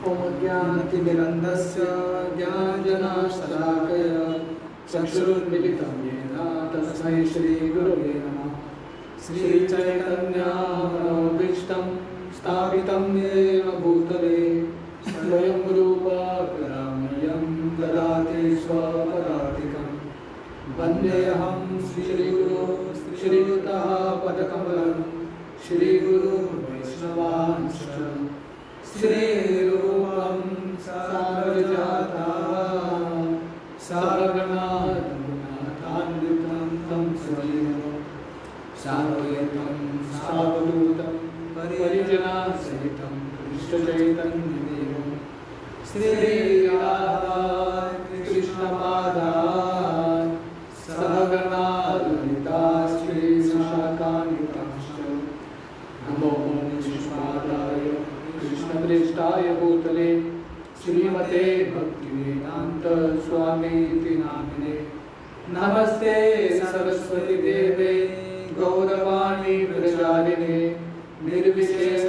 ज्ञानतिमिरन्धस्य ज्ञानञ्जनशलाकया चक्षुरुन्मिलितं येन तस्मै श्रीगुरवे नमः। श्रीचैतन्यमनोभीष्टं स्थापितं येन भूतले स्वयं रूपा कदामह्यं ददाति स्वपदातिकं। वन्देऽहं श्रीगुरो श्रीयुतः पदकमलं श्रीगुरुवैष्णवांश्च श्रीरूपं साग्रजातं सारगणारघुनाथान्वितं तं सजीवं साद्वैतं सावधूतं परिजनसहितं कृष्णचैतन्यदेवं श्रीराधा कृष्णपादान् सहगणा ललिता श्रीशाखान्वितांश्च नमो विष्णुपादाय कृष्णप्रेष्ठाय भूतले श्रीमते भक्तिवेदान्त स्वामीति नामिने। नमस्ते सरस्वती देवे गौरवाणी प्रचारिणे निर्विशेष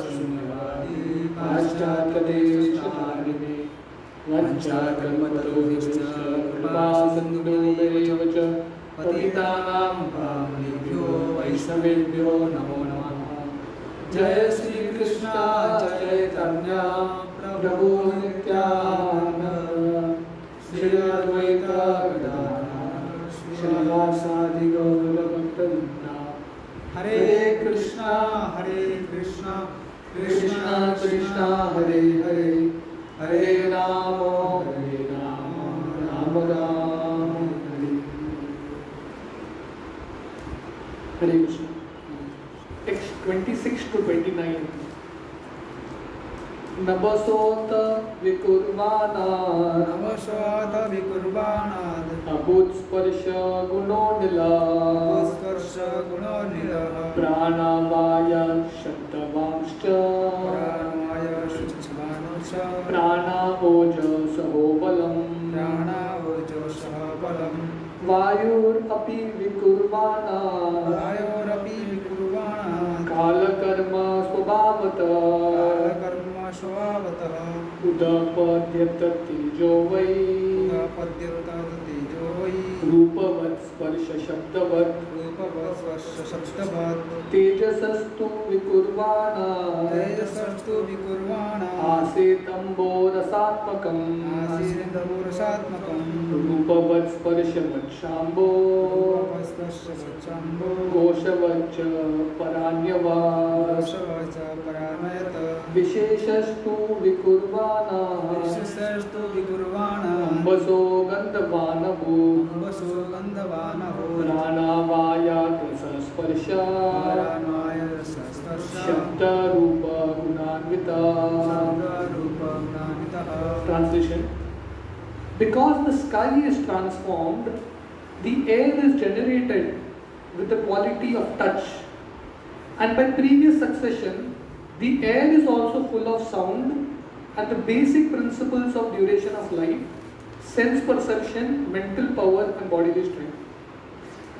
शून्यवादी पाश्चात्यदेशधारिणे वञ्चाकल्पतरुभ्यश्च कृपासिन्धुभ्यैव च पतितानां पावनेभ्यो वैष्णवेभ्यो नमो नमः। जय श्री कृष्ण चैतन्य प्रभु नित्यानंद श्री अद्वैत गदाधर श्रीवासादि गौर भक्तवृंद। हरे कृष्णा कृष्णा कृष्णा हरे हरे हरे राम राम राम हरे हरे कृष्ण। Text 26 to 29. नभसोत विकुर्वाणात् अभूत्स्पर्श गुणोनिलः प्राणावाय शब्दवांश्च प्राणावोजसहो बलम् वायुरपि विकुर्वाणात् कालकर्म स्वभावतः उदपद्यत तेजो वै रूपवत् स्पर्श शब्दवत् तेजसस्तु विकुर्वाणात् आसेतम्बो रसात्मकम् रूपवत् स्पर्शवत् कोशवच्च परान्यवात् विशेषस्तु विकुर्वाणात् अम्बसो गन्धवानभू प्राणावायात् रसस्पर्शात् शब्दरूप गुणान्विता। Translation. Because the sky is transformed, the air is generated with the quality of touch, and by previous succession, the air is also full of sound and the basic principles of duration of life, sense perception, mental power, and bodily strength.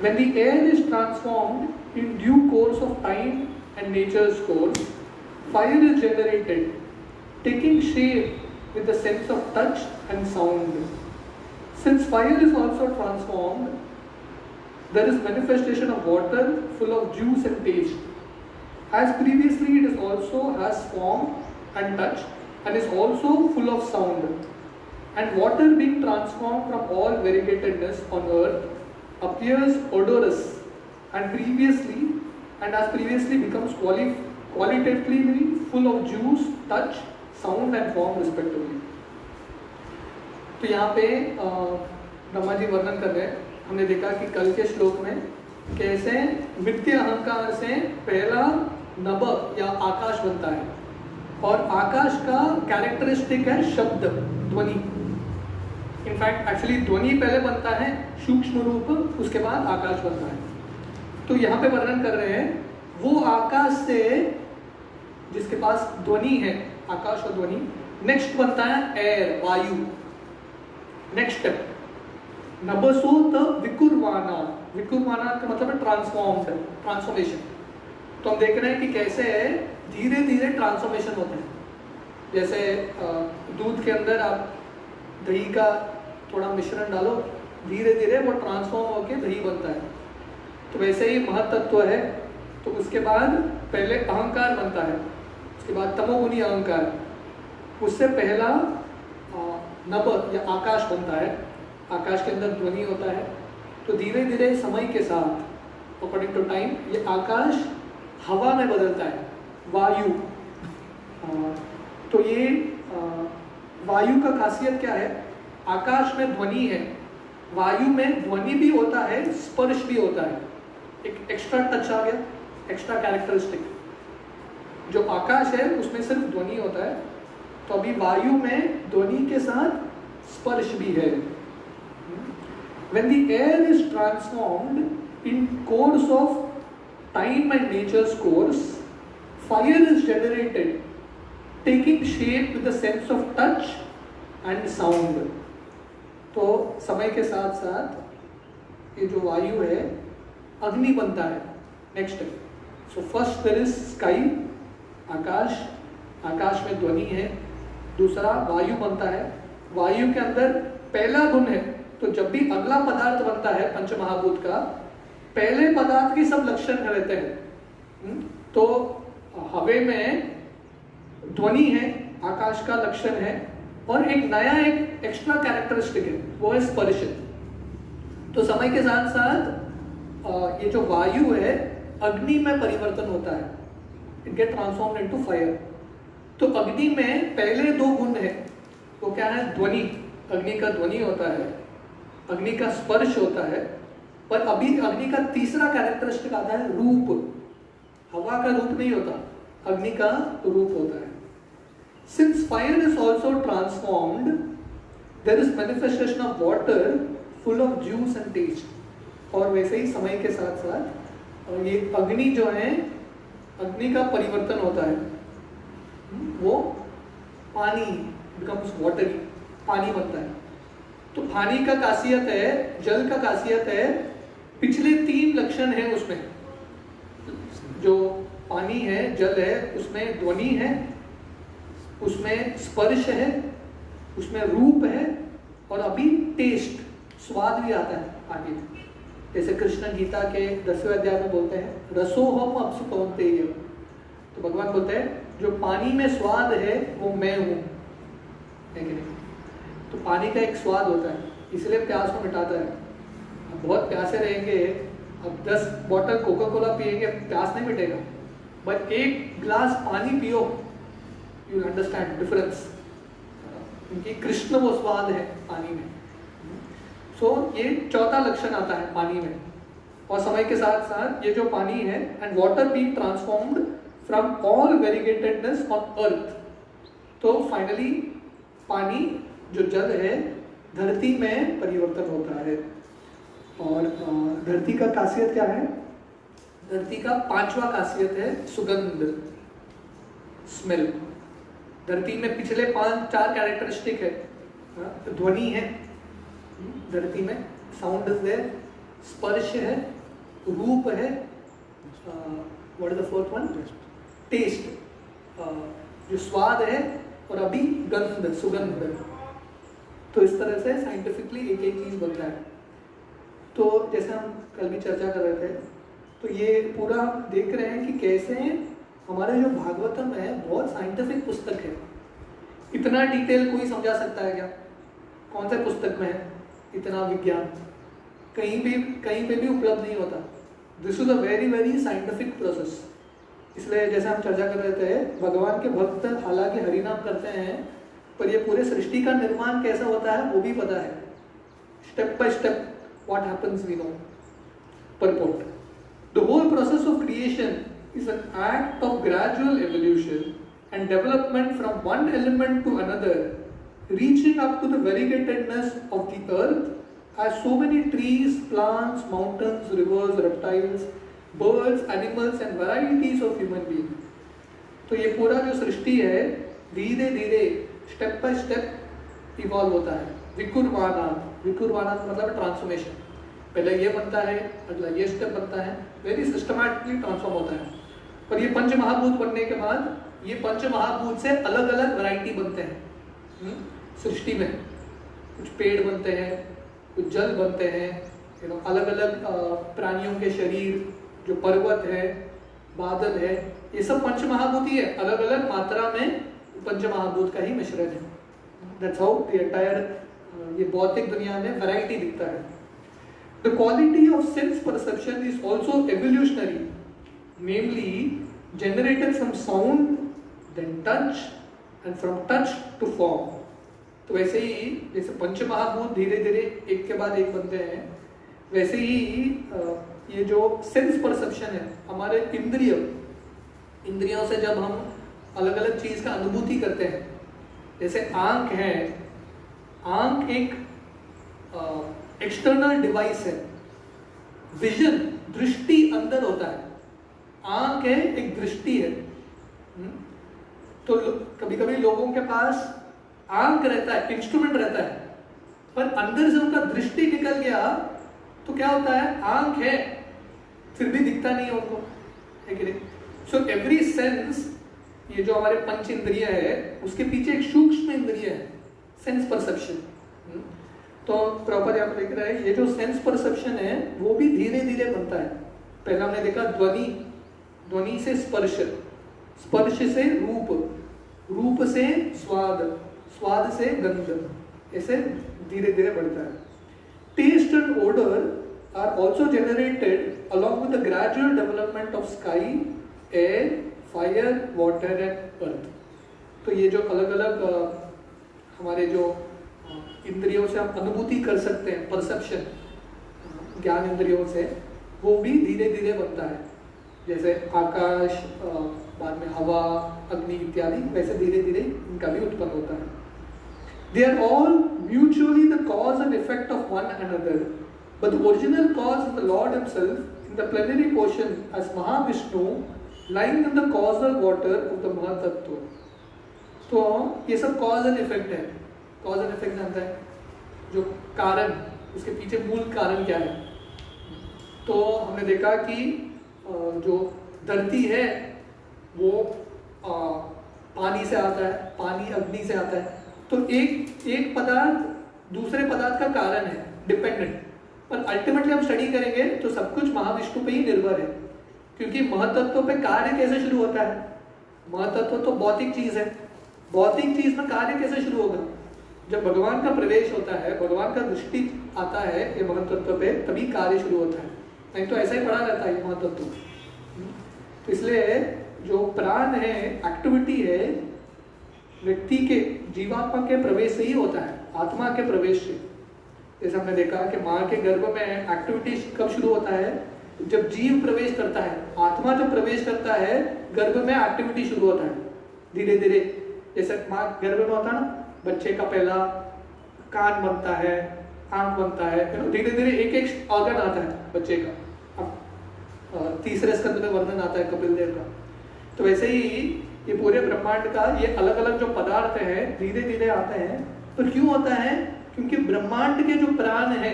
When the air is transformed in due course of time and nature's course, fire is generated, taking shape with the sense of touch and sound. Since fire is also transformed, there is manifestation of water full of juice and taste. As previously, it is also has form and touch and is also full of sound. And water being transformed from all variegatedness on earth appears odorous and as previously becomes qualitatively full of juice, touch, sound and form respectively. तो यहाँ पे ब्रह्मा जी वर्णन कर रहे हैं। हमने देखा कि कल के श्लोक में कैसे मिथ्य अहंकार से पहला नभ या आकाश बनता है, और आकाश का कैरेक्टरिस्टिक है शब्द, ध्वनि। इनफैक्ट एक्चुअली ध्वनि पहले बनता है सूक्ष्म रूप, उसके बाद आकाश बनता है। तो यहाँ पे वर्णन कर रहे हैं वो आकाश से जिसके पास ध्वनि है, आकाश और ध्वनि, नेक्स्ट बनता है एयर, वायु। नेक्स्ट स्टेप नभसोत विकुर्वाणात् का मतलब है ट्रांसफॉर्मेशन। तो हम देख रहे हैं कि कैसे धीरे धीरे ट्रांसफॉर्मेशन होता है। जैसे दूध के अंदर आप दही का थोड़ा मिश्रण डालो, धीरे धीरे वो ट्रांसफॉर्म होकर दही बनता है। तो वैसे ही महत्त्व है। तो उसके बाद पहले अहंकार बनता है, उसके बाद तमोगुनी अहंकार, उससे पहला नभ या आकाश बनता है। आकाश के अंदर ध्वनि होता है। तो धीरे धीरे समय के साथ अकॉर्डिंग टू टाइम ये आकाश हवा में बदलता है, वायु। तो ये वायु का खासियत क्या है? आकाश में ध्वनि है, वायु में ध्वनि भी होता है, स्पर्श भी होता है। एक एक्स्ट्रा टच आ गया, एक्स्ट्रा कैरेक्टरिस्टिक। जो आकाश है उसमें सिर्फ ध्वनि होता है, तो अभी वायु में ध्वनि के साथ स्पर्श भी है। When the air is transformed in course of time and nature's course, fire is generated, taking shape with the sense of touch and sound. तो समय के साथ साथ ये जो वायु है अग्नि बनता है। Next, so first there is sky, आकाश, आकाश में ध्वनि है। दूसरा वायु बनता है, वायु के अंदर पहला गुण है। तो जब भी अगला पदार्थ बनता है पंचमहाभूत का, पहले पदार्थ की सब लक्षण रहते हैं। तो हवे में ध्वनि है, आकाश का लक्षण है, और एक नया एक एक्स्ट्रा कैरेक्टरिस्टिक है, वो है स्पर्श। तो समय के साथ साथ ये जो वायु है अग्नि में परिवर्तन होता है, it get transformed into fire. तो अग्नि में पहले दो गुण है, वो क्या है? ध्वनि, अग्नि का ध्वनि होता है, अग्नि का स्पर्श होता है। पर अभी अग्नि का तीसरा कैरेक्टरिस्टिक आता है रूप। हवा का रूप नहीं होता, अग्नि का रूप होता है। Since fire is also transformed, there is manifestation of water full of juice and taste. और वैसे ही समय के साथ साथ ये अग्नि जो है, अग्नि का परिवर्तन होता है, वो पानी becomes watery, पानी बनता है। तो पानी का खासियत है, जल का खासियत है, पिछले 3 लक्षण है उसमें। जो पानी है, जल है, उसमें ध्वनि है, उसमें स्पर्श है, उसमें रूप है, और अभी टेस्ट, स्वाद भी आता है पानी में। जैसे कृष्ण गीता के 10वें अध्याय में बोलते हैं, रसोहम अप्सु कौन्तेय। तो भगवान बोलते हैं जो पानी में स्वाद है वो मैं हूँ, है कि नहीं? तो पानी का एक स्वाद होता है, इसलिए प्यास को मिटाता है। अब बहुत प्यासे रहेंगे, अब 10 बॉटल कोका कोला पिएंगे, प्यास नहीं मिटेगा। बट एक ग्लास पानी पियो, यू अंडरस्टैंड डिफरेंस। क्योंकि कृष्ण वो स्वाद है पानी में। सो ये चौथा लक्षण आता है पानी में। और समय के साथ साथ ये जो पानी है, and water being transformed from all variegatedness on earth. तो फाइनली पानी जो जल है धरती में परिवर्तन होता है। और धरती का खासियत क्या है? धरती का 5वां खासियत है सुगंध, स्मेल। धरती में पिछले 4 कैरेक्टरिस्टिक है। ध्वनि है धरती में, साउंड इज देयर, स्पर्श है, रूप है, what is the fourth one? Taste, जो स्वाद है, और अभी गंध, सुगंध। तो इस तरह से साइंटिफिकली एक एक चीज बनता है। तो जैसे हम कल भी चर्चा कर रहे थे, तो ये पूरा हम देख रहे हैं कि कैसे हमारे जो भागवतम है बहुत साइंटिफिक पुस्तक है। इतना डिटेल कोई समझा सकता है क्या? कौन से पुस्तक में है इतना विज्ञान? कहीं पे भी उपलब्ध नहीं होता। This is a very very scientific process. इसलिए जैसे हम चर्चा कर रहे थे, भगवान के भक्त हालांकि हरिनाम करते हैं, पर ये पूरे सृष्टि का निर्माण कैसा होता है वो भी पता है। Step by step what happens we know. Purport, the whole process of creation is an act of gradual evolution and development from one element to another, reaching up to the variegatedness of the earth as so many trees, plants, mountains, rivers, reptiles, birds, animals and varieties of human beings. तो ये पूरा जो सृष्टि है धीरे धीरे step by step evolve होता है। विकुर्वाणात मतलब ट्रांसफॉर्मेशन। पहले ये बनता है, अगला ये स्टेप बनता है, वेरी सिस्टमैटिकली ट्रांसफॉर्म होता है। पर ये पंच महाभूत बनने के बाद ये पंच महाभूत से अलग अलग वैरायटी बनते हैं सृष्टि में। कुछ पेड़ बनते हैं, कुछ जल बनते हैं, अलग अलग प्राणियों के शरीर, जो पर्वत है, बादल है, ये सब पंच महाभूत ही है। अलग अलग मात्रा में पंच महाभूत का ही मिश्रण है। दैट्स हाउ द एंटायर ये भौतिक दुनिया में वैरायटी दिखता है। The quality of sense perception is also evolutionary, namely generated from sound, then touch, and from touch to form। तो वैसे ही जैसे पंच महाभूत धीरे धीरे एक के बाद एक बनते हैं, वैसे ही ये जो सेंस परसेप्शन है, हमारे इंद्रियों से जब हम अलग अलग चीज का अनुभूति करते हैं, जैसे आंख है, आंख एक एक्सटर्नल डिवाइस है, विजन दृष्टि अंदर होता है, आंख है एक दृष्टि है। तो कभी कभी लोगों के पास आंख रहता है, इंस्ट्रूमेंट रहता है, पर अंदर से उनका दृष्टि निकल गया तो क्या होता है, आंख है फिर भी दिखता नहीं है उनको, है कि नहीं। सो एवरी सेंस, ये जो हमारे पंच इंद्रिय है उसके पीछे एक सूक्ष्म इंद्रिय है, सेंस परसेप्शन। तो प्रॉपर यहाँ पर लिख रहा है, ये जो सेंस परसेप्शन है वो भी धीरे धीरे बनता है। पहला हमने देखा ध्वनि, ध्वनि से स्पर्श, स्पर्श से रूप, रूप से स्वाद, स्वाद से गंध, ऐसे धीरे धीरे बढ़ता है। Taste and odour are also generated along with the gradual development of sky, air, fire, water and earth. तो ये जो अलग अलग हमारे जो इंद्रियों से हम अनुभूति कर सकते हैं, परसेप्शन, ज्ञान इंद्रियों से, वो भी धीरे धीरे बनता है। जैसे आकाश, बाद में हवा, अग्नि इत्यादि, वैसे धीरे धीरे इनका भी उत्पन्न होता है। They are all mutually the cause and effect of one another, but the original cause is the Lord Himself in the plenary portion as Mahavishnu, lying in the causal water of the Mahatattva। तो ये सब cause and effect है। cause and effect जानता है, जो कारण, उसके पीछे मूल कारण क्या है। तो हमने देखा कि जो धरती है वो पानी से आता है, पानी अग्नि से आता है। तो एक पदार्थ दूसरे पदार्थ का कारण है, डिपेंडेंट, पर अल्टीमेटली हम स्टडी करेंगे तो सब कुछ महाविष्णु पे ही निर्भर है। क्योंकि महतत्व पे कार्य कैसे शुरू होता है, महतत्व तो भौतिक चीज है, भौतिक चीज में कार्य कैसे शुरू होगा, जब भगवान का प्रवेश होता है, भगवान का दृष्टि आता है ये महतत्व पे, तभी कार्य शुरू होता है, नहीं तो ऐसा ही पड़ा रहता है महतत्व। तो इसलिए जो प्राण है, एक्टिविटी है, व्यक्ति के, जीवात्मा के प्रवेश से ही होता है, आत्मा के प्रवेश से। जैसे हमने देखा कि माँ के गर्भ में एक्टिविटी कब शुरू होता है, जब जीव प्रवेश करता है, आत्मा जब प्रवेश करता है गर्भ में एक्टिविटी शुरू होता है धीरे धीरे। जैसे माँ गर्भ में होता है ना, बच्चे का पहला कान बनता है, आंख बनता है, धीरे धीरे एक एक ऑर्गन आता है बच्चे का। अब तीसरे स्कंद में वर्णन आता है कपिल देव का। तो वैसे ही ये पूरे ब्रह्मांड का ये अलग अलग जो पदार्थ है धीरे धीरे आते हैं। तो क्यों होता है, क्योंकि ब्रह्मांड के जो प्राण है,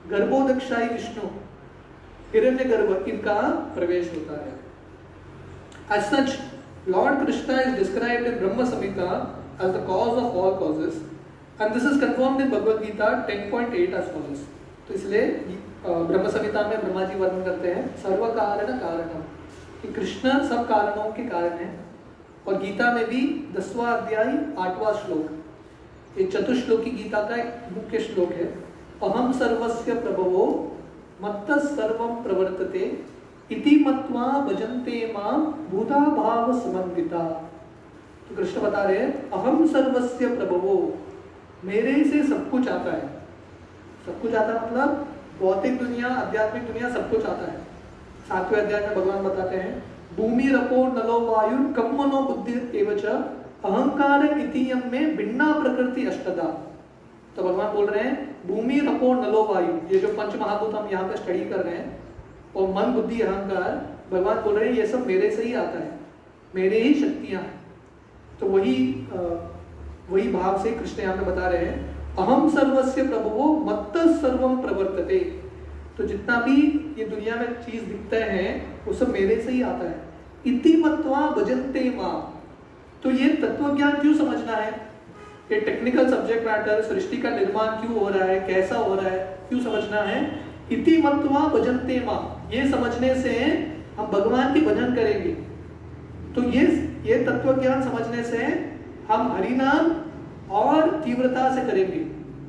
गर्भोदक्षाई विष्णु, हिरण्यगर्भ, इनका प्रवेश होता है। As such, Lord Krishna is described in Brahma Samhita as the cause of all causes, and this is confirmed in Bhagavad Gita 10.8 as follows। तो इसलिए ब्रह्म संहिता में ब्रह्मा जी वर्णन करते हैं सर्व कारण कारणम, कि कृष्ण सब कारणों के कारण है। और गीता में भी 10वां अध्याय 8वां श्लोक, ये चतुश्लोकी गीता का एक मुख्य श्लोक है। अहम सर्वस्य प्रभवो मत्तः सर्वं प्रवर्तते इति मत्वा भजन्ते मां भूता भाव समन्विता। तो कृष्ण बता रहे हैं अहम सर्वस्य प्रभवो, मेरे से सब कुछ आता है। सब कुछ आता है मतलब भौतिक दुनिया, आध्यात्मिक दुनिया, सब कुछ आता है। 7वें अध्याय में भगवान बताते हैं भूमि रपो नलो वायु कम मनो बुद्धि एवच अहंकार इतियम में भिन्ना प्रकृति अष्टदा। तो भगवान बोल रहे हैं भूमि रपो नलो वायु, ये जो पंच महाभूत हम यहाँ पे स्टडी कर रहे हैं, और मन बुद्धि अहंकार, भगवान बोल रहे हैं ये सब मेरे से ही आता है, मेरे ही शक्तियां हैं। तो वही भाव से कृष्ण यहाँ पे बता रहे हैं अहम सर्वस्य प्रभुवो मत्तः सर्वं प्रवर्तते। तो जितना भी ये दुनिया में चीज दिखते हैं वो सब मेरे से ही आता है, इति मत्वा भजन्ते माम। तो ये तत्व ज्ञान क्यों समझना है, ये टेक्निकल सब्जेक्ट मैटर, सृष्टि का निर्माण क्यों हो रहा है, कैसा हो रहा है, क्यों समझना है। इति मत्वा भजन्ते माम, ये समझने से हम भगवान की भजन करेंगे। तो ये तत्व ज्ञान समझने से हम हरि नाम और तीव्रता से करेंगे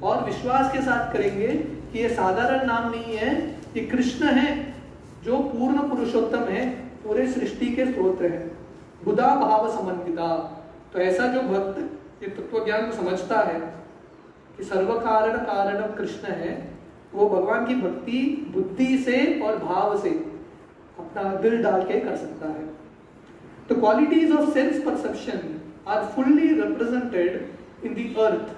और विश्वास के साथ करेंगे कि ये साधारण नाम नहीं है, ये कृष्ण है जो पूर्ण पुरुषोत्तम है, पूरे सृष्टि के स्रोत है, बुधा भाव समन्विता। तो ऐसा जो भक्त ये तत्व ज्ञान को समझता है कि सर्व कारण कारणम कृष्ण है, वो भगवान की भक्ति बुद्धि से और भाव से अपना दिल डाल के कर सकता है। The qualities of sense perception are fully represented in the earth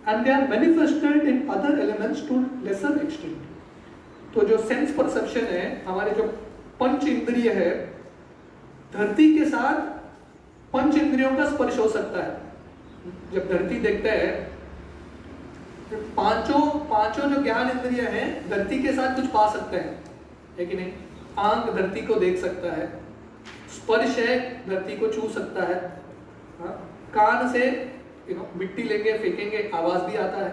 and they are manifested in other elements to lesser extent. तो जो सेंस परसेप्शन है, हमारे जो पंच इंद्रिय है, धरती के साथ पंच इंद्रियों का स्पर्श हो सकता है। जब धरती देखते हैं, पांचों जो ज्ञान इंद्रिय हैं धरती के साथ कुछ पा सकते हैं, है कि नहीं। आंख धरती को देख सकता है, स्पर्श है धरती को छू सकता है, कान से मिट्टी लेंगे फेंकेंगे आवाज भी आता है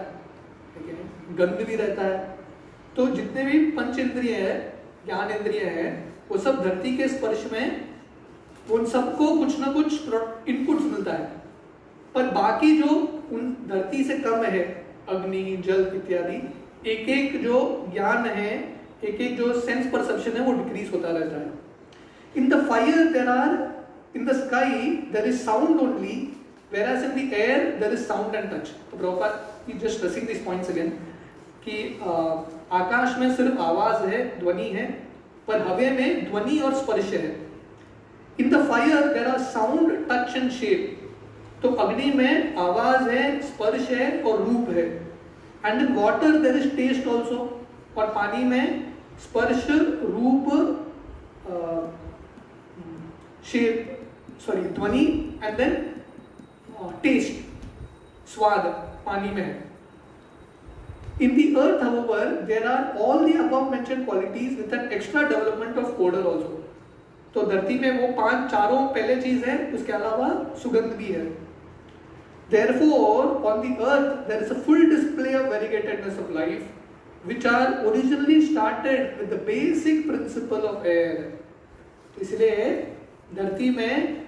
कि नहीं, गंध भी रहता है। तो जितने भी पंच इंद्रिय है, ज्ञान इंद्रिय है, वो सब धरती के स्पर्श में उन सबको कुछ ना कुछ इनपुट्स मिलता है। पर बाकी जो उन धरती से कम है, अग्नि जल इत्यादि, एक एक जो ज्ञान है, एक एक जो सेंस परसेप्शन है, वो डिक्रीज होता रहता है। In the fire in the sky there is sound only, whereas in the air there is sound and touch. तो Prabhupada he just stressing these points again कि आकाश में सिर्फ आवाज है, ध्वनि है, पर हवा में ध्वनि और स्पर्श है। In the fire there are sound, touch and shape. तो अग्नि में आवाज है, स्पर्श है और रूप है। And in water there is taste also. और पानी में स्पर्श, रूप, ध्वनि एंड देन टेस्ट, स्वाद पानी में है। In the earth, however, there are all the above mentioned qualities with an extra development of odor also. तो धरती में वो चारों पहले चीज है, उसके अलावा सुगंध भी है। Therefore, on the earth there is a full display of variegatedness of life, which are originally started with the basic principle of air. तो इसलिए धरती में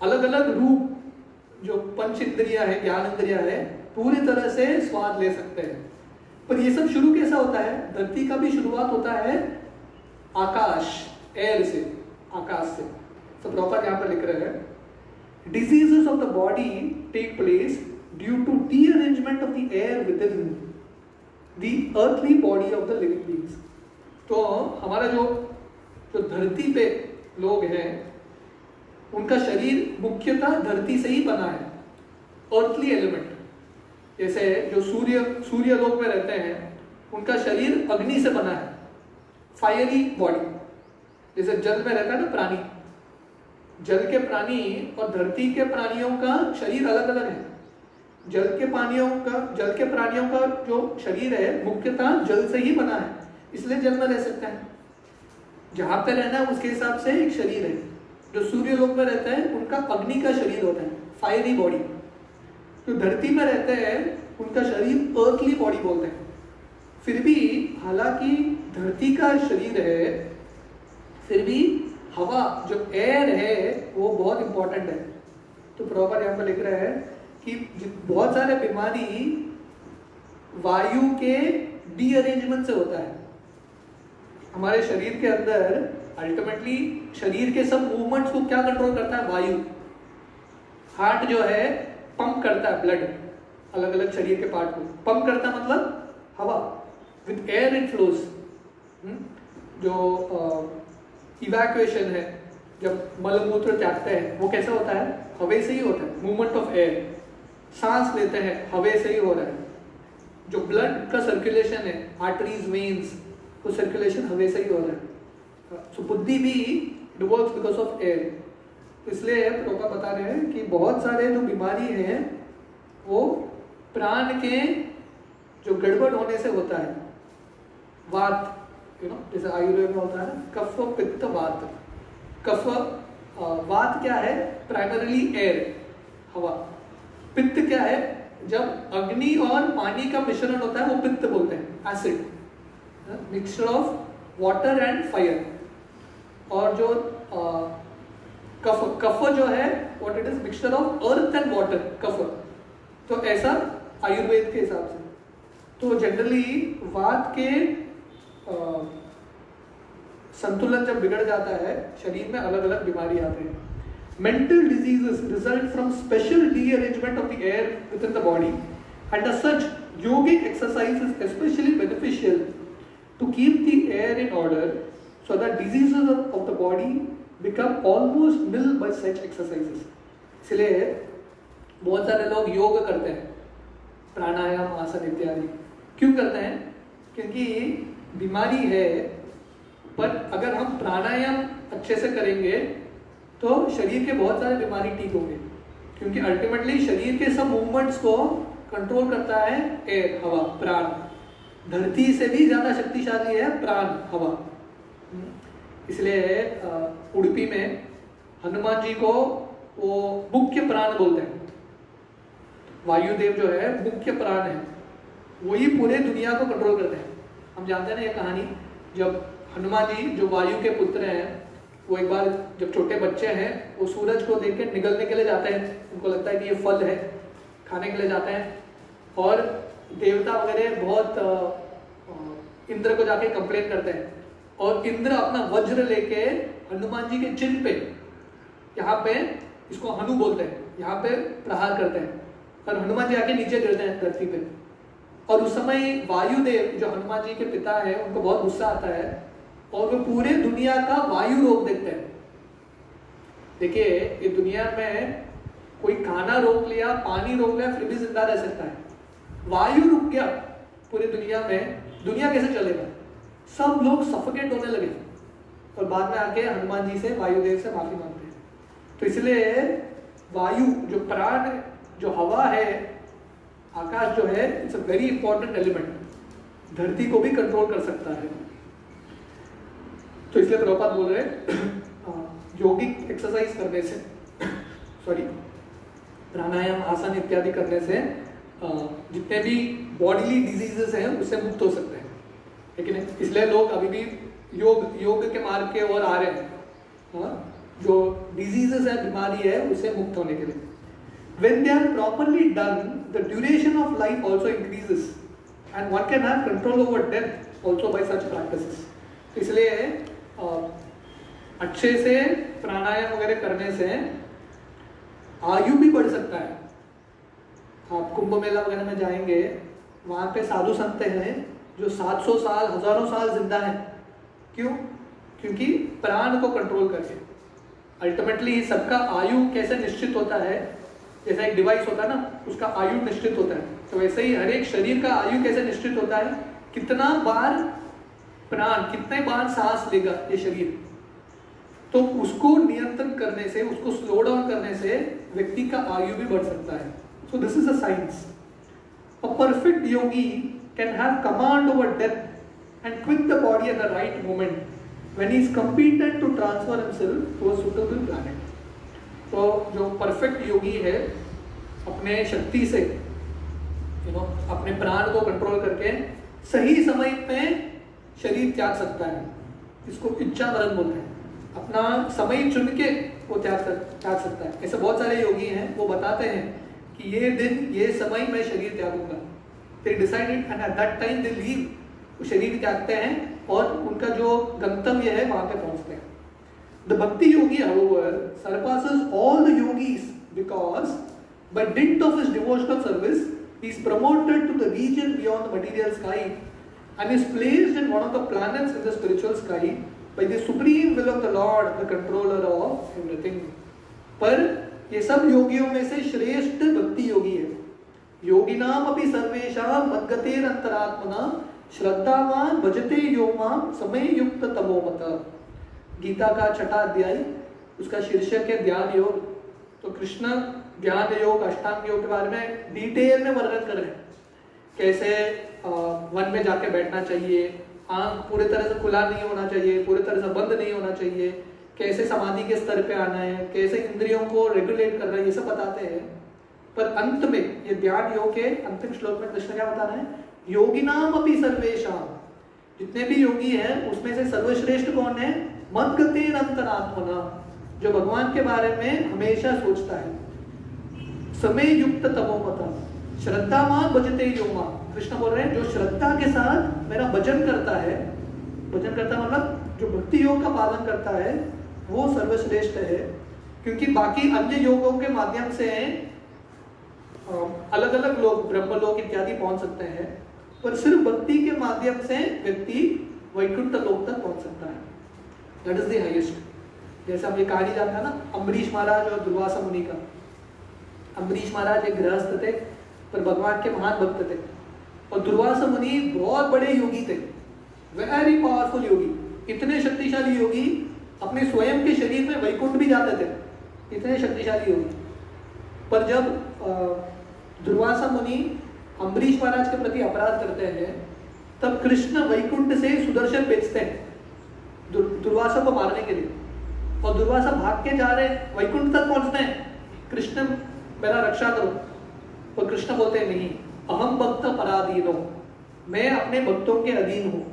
अलग अलग रूप जो पंच इंद्रिया है, ज्ञान इंद्रिया है, पूरी तरह से स्वाद ले सकते हैं। पर ये सब शुरू कैसा होता है, धरती का भी शुरुआत होता है आकाश, एयर से, आकाश से। तो प्रॉपर यहाँ पर लिख रहे हैं, diseases of the body take place due to dearrangement of the air within the earthly body of the living beings. तो हमारा जो धरती पे लोग हैं, उनका शरीर मुख्यतः धरती से ही बना है, अर्थली एलिमेंट। जैसे जो सूर्य लोक में रहते हैं, उनका शरीर अग्नि से बना है, फायरी बॉडी। जैसे जल में रहता है ना प्राणी, जल के प्राणी और धरती के प्राणियों का शरीर अलग अलग है। जल के प्राणियों का जो शरीर है मुख्यतः जल से ही बना है, इसलिए जल में रह सकते हैं। जहां पे रहना है उसके हिसाब से एक शरीर है। जो सूर्य लोक में रहते हैं उनका अग्नि का शरीर होता है, फायरी बॉडी। जो धरती में रहते हैं उनका शरीर अर्थली बॉडी बोलते हैं। फिर भी हालांकि धरती का शरीर है, फिर भी हवा जो एयर है वो बहुत इंपॉर्टेंट है। तो प्रॉपर यहाँ पर लिख रहे हैं कि बहुत सारे बीमारी वायु के डीअरेंजमेंट से होता है। हमारे शरीर के अंदर अल्टीमेटली शरीर के सब मूवमेंट्स को क्या कंट्रोल करता है, वायु। हार्ट जो है पंप करता है ब्लड, अलग अलग शरीर के पार्ट को पंप करता है, मतलब हवा, विद एयर इट फ्लोज। जो इवैक्यूएशन है, जब मलमूत्र त्यागते हैं, वो कैसा होता है, हवा से ही होता है, मूवमेंट ऑफ एयर। सांस लेते हैं, हवा से ही हो रहा है। जो ब्लड का सर्कुलेशन है, आर्टरीज, वेन्स, वो सर्कुलेशन हवा से ही हो रहा है। सो बुद्धि भी it works because of air. तो इसलिए प्रोपा बता रहे हैं कि बहुत सारे जो बीमारी हैं वो प्राण के जो गड़बड़ होने से होता है। वात, जैसे आयुर्वेद में होता है कफ पित्त वात। कफ वात क्या है? प्राइमरीली एयर, हवा। पित्त क्या है? जब अग्नि और पानी का मिश्रण होता है वो पित्त बोलते हैं, acid, mixture of water and fire. और जो कफ, कफ जो है what it is, mixture of earth and water, कफ। तो ऐसा आयुर्वेद के हिसाब से। तो जनरली वात के संतुलन जब बिगड़ जाता है शरीर में अलग अलग बीमारी आते हैं। Mental diseases result from special rearrangement of the air within the body and as such yogic exercise is specially beneficial to keep the air in order so that diseases of the body become almost nil by such exercises. इसलिए बहुत सारे लोग योग करते हैं, प्राणायाम, आसन इत्यादि। क्यों करते हैं? क्योंकि बीमारी है, पर अगर हम प्राणायाम अच्छे से करेंगे तो शरीर के बहुत सारे बीमारी ठीक होंगे। क्योंकि अल्टीमेटली शरीर के सब मूवमेंट्स को कंट्रोल करता है एयर, हवा, प्राण। धरती से भी ज्यादा शक्तिशाली है प्राण, हवा। इसलिए उडुपी में हनुमान जी को वो मुख्य प्राण बोलते हैं। वायुदेव जो है मुख्य प्राण है, वही पूरे दुनिया को कंट्रोल करते हैं। हम जानते हैं ना ये कहानी, जब हनुमान जी जो वायु के पुत्र हैं, वो एक बार जब छोटे बच्चे हैं वो सूरज को देख के निगलने के लिए जाते हैं। उनको लगता है कि ये फल है, खाने के लिए जाते हैं। और देवता वगैरह बहुत इंद्र को जाके कंप्लेन करते हैं। और इंद्र अपना वज्र लेके हनुमान जी के चिन्ह पे, यहाँ पे, इसको हनु बोलते हैं, यहाँ पे प्रहार करते हैं और हनुमान जी आके नीचे गिरते हैं धरती पे। और उस समय वायुदेव जो हनुमान जी के पिता है उनको बहुत गुस्सा आता है और वो पूरे दुनिया का वायु रोक देते हैं। देखिए ये दुनिया में कोई खाना रोक लिया, पानी रोक लिया, फिर भी जिंदा रह सकता है। वायु रुक गया पूरी दुनिया में, दुनिया कैसे चलेगा? सब लोग सफोकेट होने लगे और बाद में आके हनुमान जी से, वायुदेव से माफी मांगते हैं। तो इसलिए वायु जो प्राण, जो हवा है, आकाश जो है, it's a very important element, धरती को भी कंट्रोल कर सकता है। तो इसलिए प्रभुपाद बोल रहे योगिक एक्सरसाइज करने से, सॉरी प्राणायाम, आसन इत्यादि करने से जितने भी बॉडीली डिजीजेस हैं उससे मुक्त हो सकते हैं। लेकिन इसलिए लोग अभी भी योग के मार्ग के ओर आ रहे हैं, जो डिजीजेस है, बीमारी है, उससे मुक्त होने के लिए। When they are properly done, the duration of life also increases, and one can have control over death also by such practices. तो इसलिए अच्छे से प्राणायाम वगैरह करने से आयु भी बढ़ सकता है। आप कुंभ मेला वगैरह में जाएंगे, वहाँ पे साधु संत हैं जो 700 साल, हजारों साल जिंदा हैं। क्यों? क्योंकि प्राण को कंट्रोल करके। अल्टीमेटली सबका आयु कैसे निश्चित होता है, जैसा एक डिवाइस होता है ना, उसका आयु निश्चित होता है, तो वैसे ही हर एक शरीर का आयु कैसे निश्चित होता है, कितना बार प्राण, कितने बार सांस लेगा ये शरीर। तो उसको नियंत्रण करने से, उसको स्लो डाउन करने से व्यक्ति का आयु भी बढ़ सकता है। So this is a science. A perfect yogi can have command over death and quit the body at the right moment when he is competent to transfer himself to a suitable planet. तो जो perfect योगी है अपने शक्ति से, अपने प्राण को control करके सही समय में शरीर त्याग सकता है। इसको इच्छा मरण बोलते हैं। अपना समय चुन के वो त्याग सकता है। ऐसे बहुत सारे योगी हैं, वो बताते हैं कि ये दिन, ये समय मैं शरीर त्यागूंगा। They decided and at that time they leave. वो शरीर त्यागते हैं और उनका जो गंतव्य है वहां पे पहुंचते हैं। The Bhakti Yogi, however, surpasses all the yogis because by dint of his devotional service, he is promoted to the region beyond the material sky and is placed in one of the planets in the spiritual sky by the supreme will of the Lord, the controller of everything. पर ये सब योगियों में से श्रेष्ठ भक्ति योगी है। योगिनाम अपि सर्वेषां मद्गतेर अंतरात्मना श्रद्धावान भजते यो मां समय युक्त तमोमत। गीता का 6वां अध्याय, उसका शीर्षक है ध्यान योग। तो कृष्ण ध्यान योग, अष्टांग योग के बारे में डिटेल में वर्णन कर रहे हैं। कैसे वन में जाके बैठना चाहिए, आंख पूरी तरह से खुला नहीं होना चाहिए, पूरी तरह से बंद नहीं होना चाहिए, कैसे समाधि के स्तर पे आना है, कैसे इंद्रियों को रेगुलेट करना है, ये सब बताते हैं। पर अंत में ये ध्यान योग के अंतिम श्लोक में कृष्ण क्या बता रहे हैं? योगिनाम अपि सर्वेषां, जितने भी योगी हैं उसमें से सर्वश्रेष्ठ कौन है? मद्गतेन अंतरात्मना, जो भगवान के बारे में हमेशा सोचता है। समय युक्त तमोमता, श्रद्धावान भजते यो मां, कृष्ण बोल रहे हैं जो श्रद्धा के साथ मेरा भजन करता है, भजन करता मतलब जो भक्ति योग का पालन करता है, वो सर्वश्रेष्ठ है। क्योंकि बाकी अन्य योगों के माध्यम से अलग अलग लोग ब्रह्मलोक इत्यादि पहुंच सकते हैं, पर सिर्फ भक्ति के माध्यम से व्यक्ति वैकुंठ लोक तक पहुंच सकता है। That is the highest. जैसे हम ये कहानी जानते हैं ना, अम्बरीश महाराज और दुर्वासा मुनि का। अम्बरीश महाराज एक गृहस्थ थे पर भगवान के महान भक्त थे, और दुर्वासा मुनि बहुत बड़े योगी थे, वेरी पावरफुल योगी, इतने शक्तिशाली योगी, अपने स्वयं के शरीर में वैकुंठ भी जाते थे, इतने शक्तिशाली योगी। पर जब दुर्वासा मुनि अम्बरीश महाराज के प्रति अपराध करते हैं, तब कृष्ण वैकुंठ से सुदर्शन भेजते हैं दुर्वासा को मारने के लिए, और दुर्वासा भाग के जा रहे हैं, वैकुंठ तक पहुंचते हैं, कृष्ण मेरा रक्षा करो। और कृष्ण बोलते हैं नहीं, अहम भक्त पराधीनो, मैं अपने भक्तों के अधीन हूँ,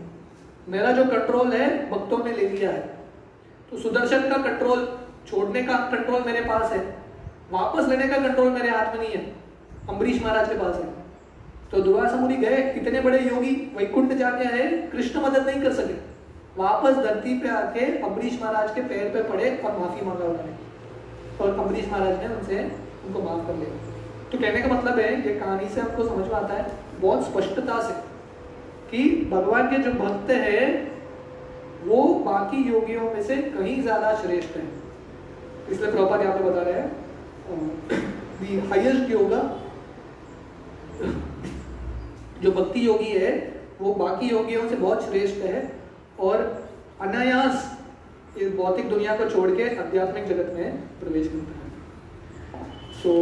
मेरा जो कंट्रोल है भक्तों ने ले लिया है। तो सुदर्शन का कंट्रोल, छोड़ने का कंट्रोल मेरे पास है, वापस लेने का कंट्रोल मेरे हाथ में नहीं है, अम्बरीश महाराज के पास है। तो दुर्वासा मुनि गए, इतने बड़े योगी, वैकुंठ जाके आए, कृष्ण मदद नहीं कर सके, वापस धरती पे आके अम्बरीश महाराज के पैर पे पड़े और माफी मांगा उन्होंने, और अम्बरीश महाराज ने उनको माफ कर लिया। तो कहने का मतलब है, ये कहानी से हमको समझ में आता है बहुत स्पष्टता से कि भगवान के जो भक्त हैं वो बाकी योगियों में से कहीं ज्यादा श्रेष्ठ हैं। इसलिए प्रभुपाद यहाँ पे बता रहे हैं दी हाईएस्ट योगा, जो भक्ति योगी है वो बाकी योगियों से बहुत श्रेष्ठ है, और अनायास इस भौतिक दुनिया को छोड़ के आध्यात्मिक जगत में प्रवेश करता है। सो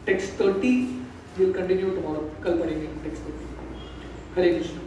टेक्स्ट 30 विल कंटिन्यू टुमारो, कल पढ़ेंगे टेक्स्ट 30। हरे कृष्ण।